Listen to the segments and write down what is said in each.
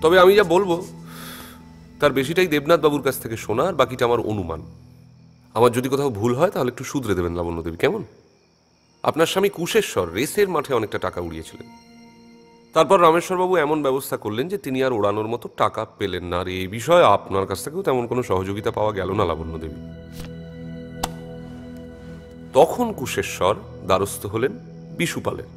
তবে আমি যা বলবো তার বেশিটাই দেবনাথ বাবুর কাছ থেকে শোনা, আর বাকিটা আমার অনুমান। আমার যদি কোথাও ভুল হয় তাহলে একটু শুধরে দেবেন লাবণ্য দেবী, কেমন? আপনার স্বামী কুশেশ্বর রেসের মাঠে অনেকটা টাকা উড়িয়েছিলেন। তারপর রামেশ্বরবাবু এমন ব্যবস্থা করলেন যে তিনি আর ওড়ানোর মতো টাকা পেলেন না, আর এই বিষয়ে আপনার কাছ থেকেও তেমন কোনো সহযোগিতা পাওয়া গেল না লাবণ্য দেবী। তখন কুশেশ্বর দ্বারস্থ হলেন বিশুপালের।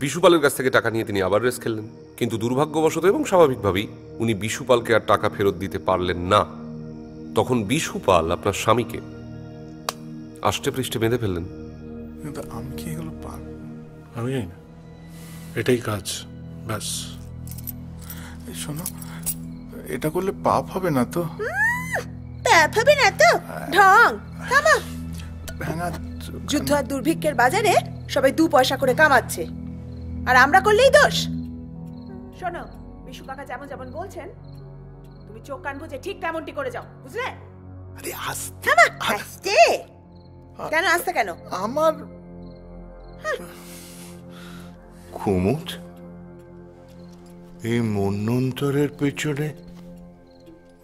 বিশুপালের কাছ থেকে টাকা নিয়ে তিনি আবার রেস খেললেন, কিন্তু দুর্ভাগ্যবশত এবং স্বাভাবিকভাবেই উনি বিশুপালকে আর টাকা ফেরত দিতে পারলেন না। তখন বিশুপাল আপনার স্বামীকে আষ্টে পৃষ্ঠে বেঁধে ফেললেন। আমি কি এগুলো পারব? আমি জানি না, এটাই কাজ, ব্যাস। শোনো, এটা করলে পাপ হবে না তো? পাপ হবে না তো? ঢং থামা। যুদ্ধ আর দুর্ভিক্ষের বাজারে সবাই 2 পয়সা করে কামাচ্ছে, আর আমরা করলেই দোষ। শোনো, বিশু কাকা যেমন যেমন বলছেন তুমি চোখ কান বুঝে ঠিক তেমনটি করে যাও, বুঝলে? আরে আস্তে থামা। আস্তে কেন? আস্তে কেন? আমার কুমুদ, এই মন্বন্তরের পেছনে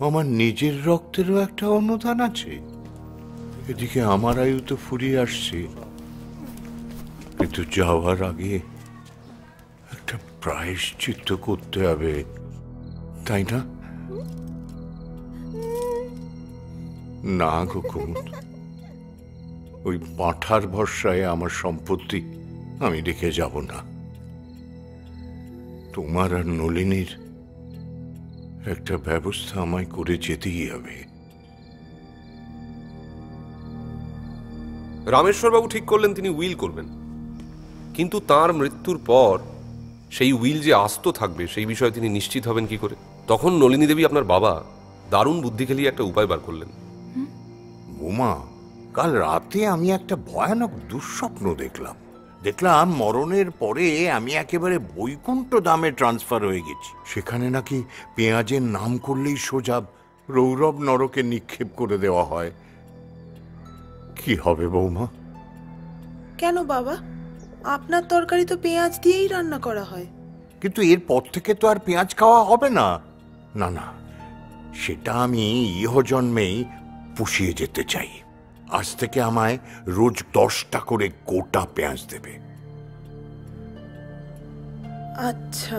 আমার নিজের রক্তেরও একটা অনুদান আছে। এদিকে আমার আয়ু তো ফুরিয়ে আসছে, কিন্তু যাওয়ার আগে একটা প্রায়শ্চিত্ত করতে হবে, তাই না? না গো কুমুদ, ওই পাঁঠার ভরসায় আমার সম্পত্তি আমি রেখে যাব না। তোমার আর নলিনীর একটা ব্যবস্থা আমায় করে যেতেই হবে। রামেশ্বরবাবু ঠিক করলেন তিনি উইল করবেন, কিন্তু তার মৃত্যুর পর সেই উইল যে আস্ত থাকবে সেই বিষয়ে তিনি নিশ্চিত হবেন কি করে? তখন নলিনী দেবী আপনার বাবা দারুণ বুদ্ধি খেলিয়ে একটা উপায় বার করলেন। বোমা, কাল রাতে আমি একটা ভয়ানক দুঃস্বপ্ন দেখলাম। মরণের পরে আমি একেবারে বৈকুণ্ঠ ধামে ট্রান্সফার হয়ে গেছি। সেখানে নাকি পেঁয়াজের নাম করলেই সোজা রৌরব নরকে নিক্ষেপ করে দেওয়া হয়। কি হবে বৌমা? কেন বাবা, আপনার তরকারি তো পেঁয়াজ দিয়েই রান্না করা হয়। কিন্তু এরপর থেকে তো আর পেঁয়াজ খাওয়া হবে না। না না, সেটা আমি ইহজন্মেই পুষিয়ে যেতে চাই। আজ থেকে আমায় রোজ 10টা করে গোটা পেঁয়াজ দেবে। আচ্ছা।